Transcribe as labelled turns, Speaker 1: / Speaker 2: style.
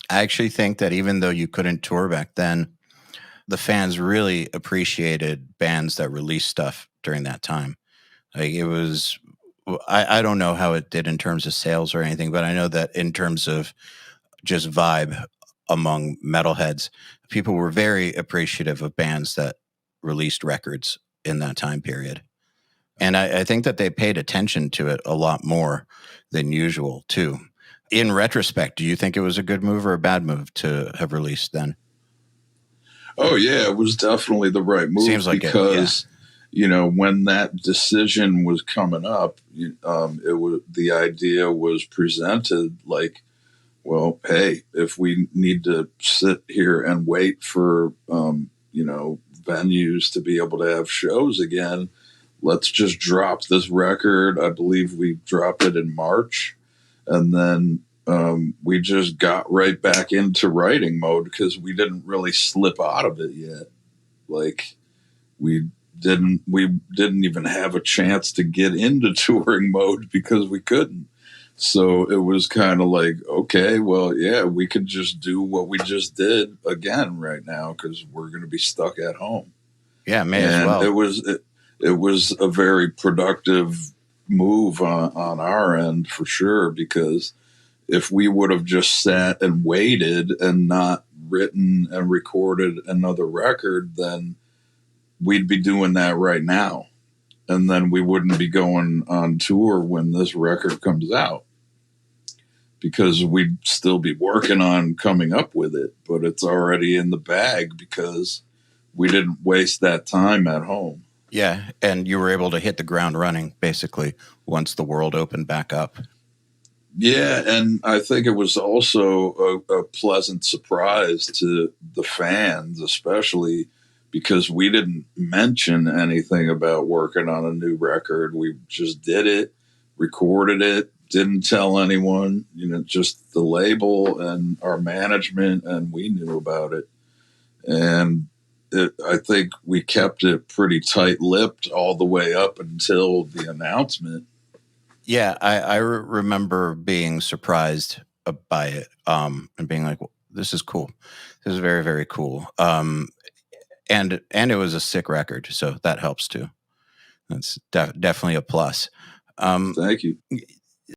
Speaker 1: I actually think that even though you couldn't tour back then, the fans really appreciated bands that released stuff during that time. Like it was, I don't know how it did in terms of sales or anything, but I know that in terms of just vibe among metalheads, people were very appreciative of bands that released records in that time period. And I think that they paid attention to it a lot more than usual, too. In retrospect, do you think it was a good move or a bad move to have released then?
Speaker 2: Oh yeah, it was definitely the right move
Speaker 1: Seems like it, yeah.
Speaker 2: because when that decision was coming up, it was the idea was presented like, well, hey, if we need to sit here and wait for venues to be able to have shows again, let's just drop this record. I believe we dropped it in March, and then we just got right back into writing mode because we didn't really slip out of it yet. Like we didn't even have a chance to get into touring mode because we couldn't. So it was kind of like, okay, well, yeah, we could just do what we just did again right now because we're going to be stuck at home.
Speaker 1: Yeah, may as
Speaker 2: And
Speaker 1: well.
Speaker 2: it was a very productive move on our end for sure, because if we would have just sat and waited and not written and recorded another record, then we'd be doing that right now. And then we wouldn't be going on tour when this record comes out because we'd still be working on coming up with it, but it's already in the bag because we didn't waste that time at home.
Speaker 1: Yeah, and you were able to hit the ground running, basically, once the world opened back up.
Speaker 2: Yeah, and I think it was also a pleasant surprise to the fans, especially because we didn't mention anything about working on a new record. We just did it, recorded it, didn't tell anyone, just the label and our management, and we knew about it. And I think we kept it pretty tight-lipped all the way up until the announcement.
Speaker 1: Yeah, I remember being surprised by it and being like, well, this is cool. This is very, very cool. And it was a sick record, so that helps too. That's definitely a plus.
Speaker 2: Thank you.